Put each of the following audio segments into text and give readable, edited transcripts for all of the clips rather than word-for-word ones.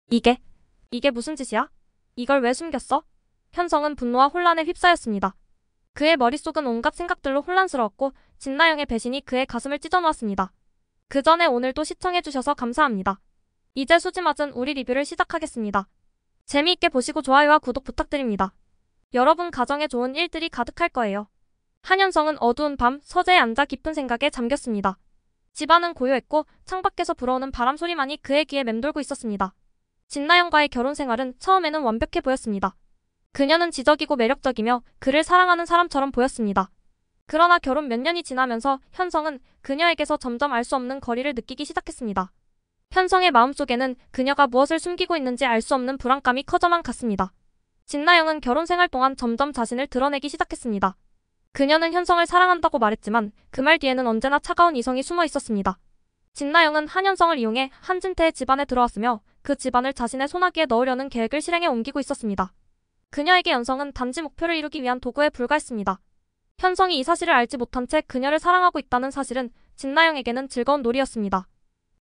이게, 이게 무슨 짓이야? 이걸 왜 숨겼어? 현성은 분노와 혼란에 휩싸였습니다. 그의 머릿속은 온갖 생각들로 혼란스러웠고 진나영의 배신이 그의 가슴을 찢어놓았습니다. 그 전에 오늘도 시청해주셔서 감사합니다. 이제 수지맞은 우리 리뷰를 시작하겠습니다. 재미있게 보시고 좋아요와 구독 부탁드립니다. 여러분 가정에 좋은 일들이 가득할 거예요. 한현성은 어두운 밤 서재에 앉아 깊은 생각에 잠겼습니다. 집안은 고요했고 창밖에서 불어오는 바람 소리만이 그의 귀에 맴돌고 있었습니다. 진나영과의 결혼 생활은 처음에는 완벽해 보였습니다. 그녀는 지적이고 매력적이며 그를 사랑하는 사람처럼 보였습니다. 그러나 결혼 몇 년이 지나면서 현성은 그녀에게서 점점 알 수 없는 거리를 느끼기 시작했습니다. 현성의 마음속에는 그녀가 무엇을 숨기고 있는지 알 수 없는 불안감이 커져만 갔습니다. 진나영은 결혼 생활 동안 점점 자신을 드러내기 시작했습니다. 그녀는 현성을 사랑한다고 말했지만 그 말 뒤에는 언제나 차가운 이성이 숨어 있었습니다. 진나영은 한현성을 이용해 한진태의 집안에 들어왔으며 그 집안을 자신의 손아귀에 넣으려는 계획을 실행에 옮기고 있었습니다. 그녀에게 연성은 단지 목표를 이루기 위한 도구에 불과했습니다. 현성이 이 사실을 알지 못한 채 그녀를 사랑하고 있다는 사실은 진나영에게는 즐거운 놀이였습니다.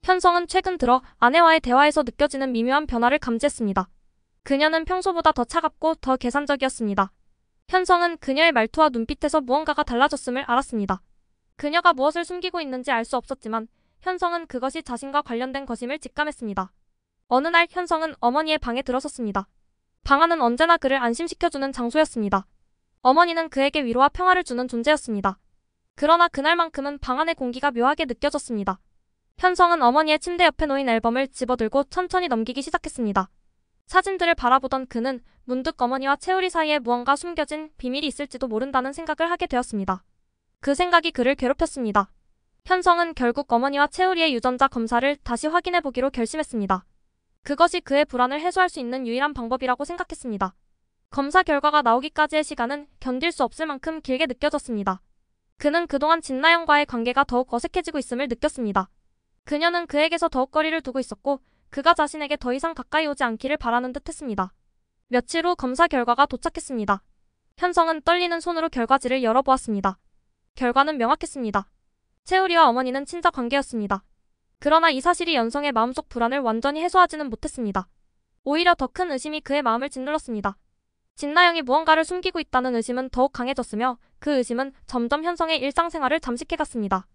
현성은 최근 들어 아내와의 대화에서 느껴지는 미묘한 변화를 감지했습니다. 그녀는 평소보다 더 차갑고 더 계산적이었습니다. 현성은 그녀의 말투와 눈빛에서 무언가가 달라졌음을 알았습니다. 그녀가 무엇을 숨기고 있는지 알 수 없었지만 현성은 그것이 자신과 관련된 것임을 직감했습니다. 어느 날 현성은 어머니의 방에 들어섰습니다. 방 안은 언제나 그를 안심시켜주는 장소였습니다. 어머니는 그에게 위로와 평화를 주는 존재였습니다. 그러나 그날만큼은 방 안의 공기가 묘하게 느껴졌습니다. 현성은 어머니의 침대 옆에 놓인 앨범을 집어들고 천천히 넘기기 시작했습니다. 사진들을 바라보던 그는 문득 어머니와 채우리 사이에 무언가 숨겨진 비밀이 있을지도 모른다는 생각을 하게 되었습니다. 그 생각이 그를 괴롭혔습니다. 현성은 결국 어머니와 채우리의 유전자 검사를 다시 확인해보기로 결심했습니다. 그것이 그의 불안을 해소할 수 있는 유일한 방법이라고 생각했습니다. 검사 결과가 나오기까지의 시간은 견딜 수 없을 만큼 길게 느껴졌습니다. 그는 그동안 진나영과의 관계가 더욱 어색해지고 있음을 느꼈습니다. 그녀는 그에게서 더욱 거리를 두고 있었고 그가 자신에게 더 이상 가까이 오지 않기를 바라는 듯 했습니다. 며칠 후 검사 결과가 도착했습니다. 현성은 떨리는 손으로 결과지를 열어보았습니다. 결과는 명확했습니다. 채우리와 어머니는 친자 관계였습니다. 그러나 이 사실이 연성의 마음속 불안을 완전히 해소하지는 못했습니다. 오히려 더 큰 의심이 그의 마음을 짓눌렀습니다. 진나영이 무언가를 숨기고 있다는 의심은 더욱 강해졌으며 그 의심은 점점 현성의 일상생활을 잠식해갔습니다.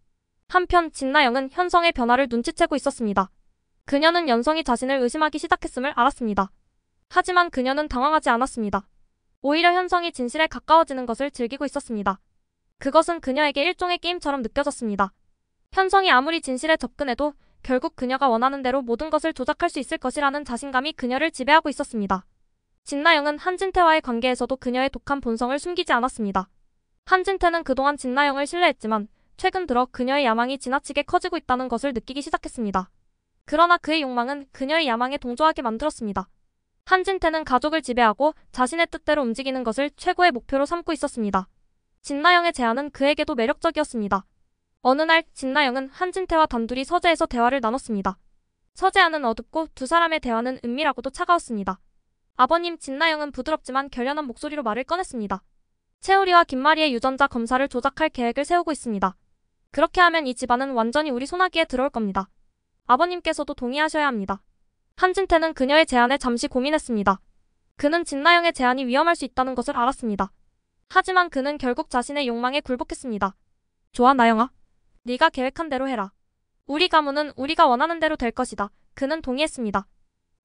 한편 진나영은 현성의 변화를 눈치채고 있었습니다. 그녀는 연성이 자신을 의심하기 시작했음을 알았습니다. 하지만 그녀는 당황하지 않았습니다. 오히려 현성이 진실에 가까워지는 것을 즐기고 있었습니다. 그것은 그녀에게 일종의 게임처럼 느껴졌습니다. 현성이 아무리 진실에 접근해도 결국 그녀가 원하는 대로 모든 것을 조작할 수 있을 것이라는 자신감이 그녀를 지배하고 있었습니다. 진나영은 한진태와의 관계에서도 그녀의 독한 본성을 숨기지 않았습니다. 한진태는 그동안 진나영을 신뢰했지만 최근 들어 그녀의 야망이 지나치게 커지고 있다는 것을 느끼기 시작했습니다. 그러나 그의 욕망은 그녀의 야망에 동조하게 만들었습니다. 한진태는 가족을 지배하고 자신의 뜻대로 움직이는 것을 최고의 목표로 삼고 있었습니다. 진나영의 제안은 그에게도 매력적이었습니다. 어느 날 진나영은 한진태와 단둘이 서재에서 대화를 나눴습니다. 서재 안은 어둡고 두 사람의 대화는 은밀하고도 차가웠습니다. 아버님 진나영은 부드럽지만 결연한 목소리로 말을 꺼냈습니다. 채우리와 김마리의 유전자 검사를 조작할 계획을 세우고 있습니다. 그렇게 하면 이 집안은 완전히 우리 손아귀에 들어올 겁니다. 아버님께서도 동의하셔야 합니다. 한진태는 그녀의 제안에 잠시 고민했습니다. 그는 진나영의 제안이 위험할 수 있다는 것을 알았습니다. 하지만 그는 결국 자신의 욕망에 굴복했습니다. 좋아 나영아. 네가 계획한 대로 해라. 우리 가문은 우리가 원하는 대로 될 것이다. 그는 동의했습니다.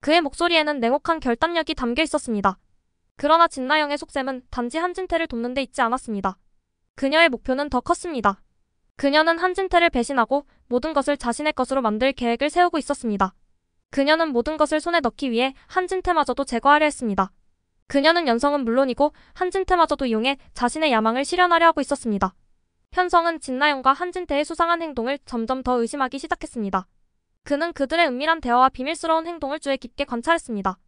그의 목소리에는 냉혹한 결단력이 담겨 있었습니다. 그러나 진나영의 속셈은 단지 한진태를 돕는 데 있지 않았습니다. 그녀의 목표는 더 컸습니다. 그녀는 한진태를 배신하고 모든 것을 자신의 것으로 만들 계획을 세우고 있었습니다. 그녀는 모든 것을 손에 넣기 위해 한진태마저도 제거하려 했습니다. 그녀는 연성은 물론이고 한진태마저도 이용해 자신의 야망을 실현하려 하고 있었습니다. 현성은 진나영과 한진태의 수상한 행동을 점점 더 의심하기 시작했습니다. 그는 그들의 은밀한 대화와 비밀스러운 행동을 주의 깊게 관찰했습니다.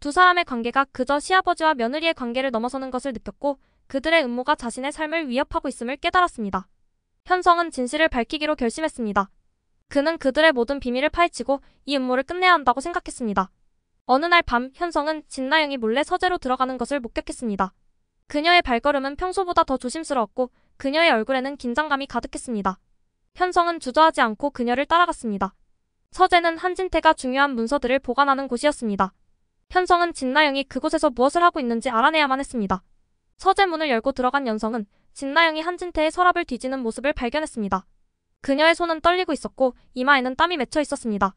두 사람의 관계가 그저 시아버지와 며느리의 관계를 넘어서는 것을 느꼈고 그들의 음모가 자신의 삶을 위협하고 있음을 깨달았습니다. 현성은 진실을 밝히기로 결심했습니다. 그는 그들의 모든 비밀을 파헤치고 이 음모를 끝내야 한다고 생각했습니다. 어느 날 밤 현성은 진나영이 몰래 서재로 들어가는 것을 목격했습니다. 그녀의 발걸음은 평소보다 더 조심스러웠고 그녀의 얼굴에는 긴장감이 가득했습니다. 현성은 주저하지 않고 그녀를 따라갔습니다. 서재는 한진태가 중요한 문서들을 보관하는 곳이었습니다. 현성은 진나영이 그곳에서 무엇을 하고 있는지 알아내야만 했습니다. 서재 문을 열고 들어간 연성은 진나영이 한진태의 서랍을 뒤지는 모습을 발견했습니다. 그녀의 손은 떨리고 있었고 이마에는 땀이 맺혀 있었습니다.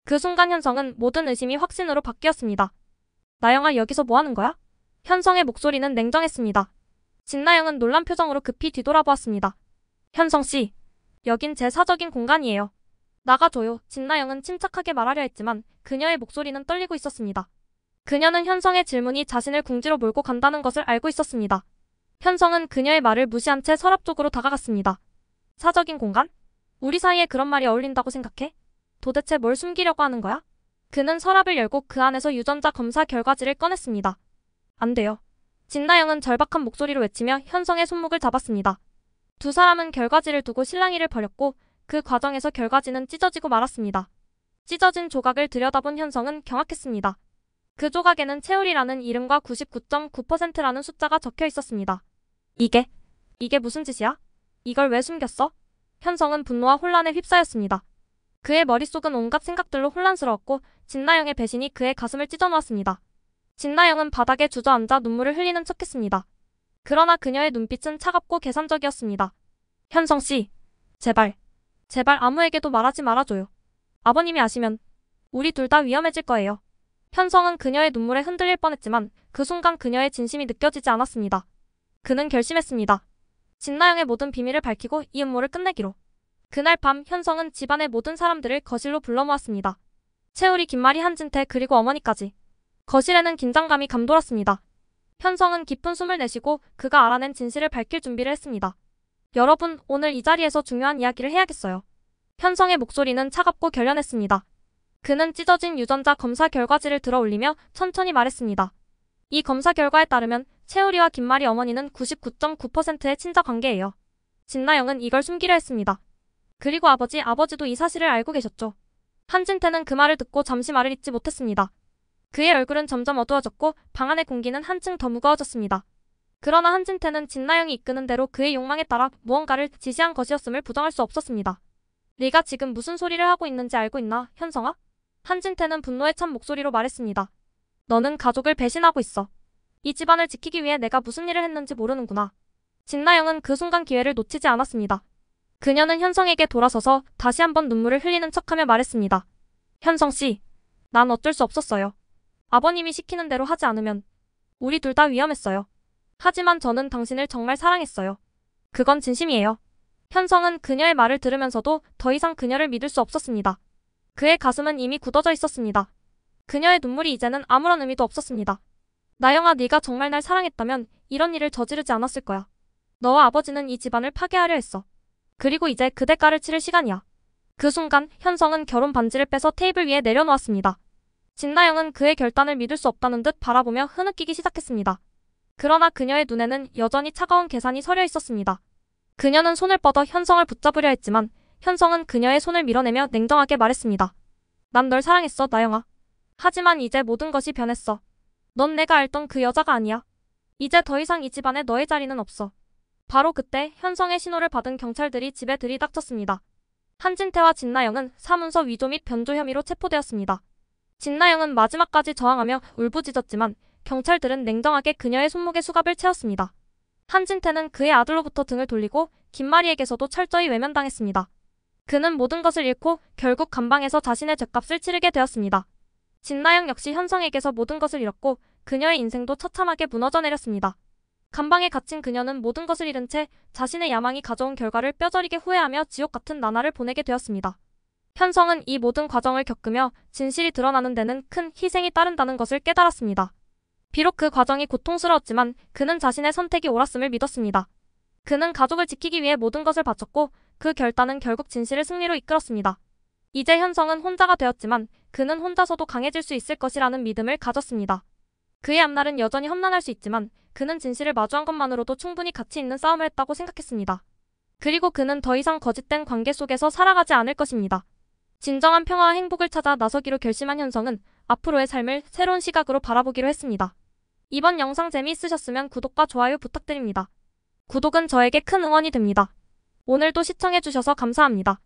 그 순간 현성은 모든 의심이 확신으로 바뀌었습니다. 나영아, 여기서 뭐 하는 거야? 현성의 목소리는 냉정했습니다. 진나영은 놀란 표정으로 급히 뒤돌아보았습니다. 현성씨, 여긴 제 사적인 공간이에요. 나가줘요. 진나영은 침착하게 말하려 했지만 그녀의 목소리는 떨리고 있었습니다. 그녀는 현성의 질문이 자신을 궁지로 몰고 간다는 것을 알고 있었습니다. 현성은 그녀의 말을 무시한 채 서랍 쪽으로 다가갔습니다. 사적인 공간? 우리 사이에 그런 말이 어울린다고 생각해? 도대체 뭘 숨기려고 하는 거야? 그는 서랍을 열고 그 안에서 유전자 검사 결과지를 꺼냈습니다. 안 돼요. 진나영은 절박한 목소리로 외치며 현성의 손목을 잡았습니다. 두 사람은 결과지를 두고 실랑이를 벌였고 그 과정에서 결과지는 찢어지고 말았습니다. 찢어진 조각을 들여다본 현성은 경악했습니다. 그 조각에는 채울이라는 이름과 99.9%라는 숫자가 적혀 있었습니다. 이게 무슨 짓이야? 이걸 왜 숨겼어? 현성은 분노와 혼란에 휩싸였습니다. 그의 머릿속은 온갖 생각들로 혼란스러웠고 진나영의 배신이 그의 가슴을 찢어놓았습니다. 진나영은 바닥에 주저앉아 눈물을 흘리는 척했습니다. 그러나 그녀의 눈빛은 차갑고 계산적이었습니다. 현성씨, 제발 아무에게도 말하지 말아줘요. 아버님이 아시면 우리 둘 다 위험해질 거예요. 현성은 그녀의 눈물에 흔들릴 뻔했지만 그 순간 그녀의 진심이 느껴지지 않았습니다. 그는 결심했습니다. 진나영의 모든 비밀을 밝히고 이 음모를 끝내기로. 그날 밤 현성은 집안의 모든 사람들을 거실로 불러 모았습니다. 채울이, 김말이, 한진태 그리고 어머니까지. 거실에는 긴장감이 감돌았습니다. 현성은 깊은 숨을 내쉬고 그가 알아낸 진실을 밝힐 준비를 했습니다. 여러분, 오늘 이 자리에서 중요한 이야기를 해야겠어요. 현성의 목소리는 차갑고 결연했습니다. 그는 찢어진 유전자 검사 결과지를 들어 올리며 천천히 말했습니다. 이 검사 결과에 따르면 채울이와 김말이 어머니는 99.9%의 친자 관계예요. 진나영은 이걸 숨기려 했습니다. 그리고 아버지도 이 사실을 알고 계셨죠. 한진태는 그 말을 듣고 잠시 말을 잇지 못했습니다. 그의 얼굴은 점점 어두워졌고 방 안의 공기는 한층 더 무거워졌습니다. 그러나 한진태는 진나영이 이끄는 대로 그의 욕망에 따라 무언가를 지시한 것이었음을 부정할 수 없었습니다. 네가 지금 무슨 소리를 하고 있는지 알고 있나, 현성아? 한진태는 분노에 찬 목소리로 말했습니다. 너는 가족을 배신하고 있어. 이 집안을 지키기 위해 내가 무슨 일을 했는지 모르는구나. 진나영은 그 순간 기회를 놓치지 않았습니다. 그녀는 현성에게 돌아서서 다시 한번 눈물을 흘리는 척하며 말했습니다. 현성씨, 난 어쩔 수 없었어요. 아버님이 시키는 대로 하지 않으면 우리 둘 다 위험했어요. 하지만 저는 당신을 정말 사랑했어요. 그건 진심이에요. 현성은 그녀의 말을 들으면서도 더 이상 그녀를 믿을 수 없었습니다. 그의 가슴은 이미 굳어져 있었습니다. 그녀의 눈물이 이제는 아무런 의미도 없었습니다. 나영아, 네가 정말 날 사랑했다면 이런 일을 저지르지 않았을 거야. 너와 아버지는 이 집안을 파괴하려 했어. 그리고 이제 그 대가를 치를 시간이야. 그 순간 현성은 결혼 반지를 빼서 테이블 위에 내려놓았습니다. 진나영은 그의 결단을 믿을 수 없다는 듯 바라보며 흐느끼기 시작했습니다. 그러나 그녀의 눈에는 여전히 차가운 계산이 서려 있었습니다. 그녀는 손을 뻗어 현성을 붙잡으려 했지만 현성은 그녀의 손을 밀어내며 냉정하게 말했습니다. 난 널 사랑했어, 나영아. 하지만 이제 모든 것이 변했어. 넌 내가 알던 그 여자가 아니야. 이제 더 이상 이 집안에 너의 자리는 없어. 바로 그때 현성의 신호를 받은 경찰들이 집에 들이닥쳤습니다. 한진태와 진나영은 사문서 위조 및 변조 혐의로 체포되었습니다. 진나영은 마지막까지 저항하며 울부짖었지만 경찰들은 냉정하게 그녀의 손목에 수갑을 채웠습니다. 한진태는 그의 아들로부터 등을 돌리고 김마리에게서도 철저히 외면당했습니다. 그는 모든 것을 잃고 결국 감방에서 자신의 죗값을 치르게 되었습니다. 진나영 역시 현성에게서 모든 것을 잃었고 그녀의 인생도 처참하게 무너져 내렸습니다. 감방에 갇힌 그녀는 모든 것을 잃은 채 자신의 야망이 가져온 결과를 뼈저리게 후회하며 지옥 같은 나날을 보내게 되었습니다. 현성은 이 모든 과정을 겪으며 진실이 드러나는 데는 큰 희생이 따른다는 것을 깨달았습니다. 비록 그 과정이 고통스러웠지만 그는 자신의 선택이 옳았음을 믿었습니다. 그는 가족을 지키기 위해 모든 것을 바쳤고 그 결단은 결국 진실을 승리로 이끌었습니다. 이제 현성은 혼자가 되었지만 그는 혼자서도 강해질 수 있을 것이라는 믿음을 가졌습니다. 그의 앞날은 여전히 험난할 수 있지만 그는 진실을 마주한 것만으로도 충분히 가치 있는 싸움을 했다고 생각했습니다. 그리고 그는 더 이상 거짓된 관계 속에서 살아가지 않을 것입니다. 진정한 평화와 행복을 찾아 나서기로 결심한 현성은 앞으로의 삶을 새로운 시각으로 바라보기로 했습니다. 이번 영상 재미있으셨으면 구독과 좋아요 부탁드립니다. 구독은 저에게 큰 응원이 됩니다. 오늘도 시청해주셔서 감사합니다.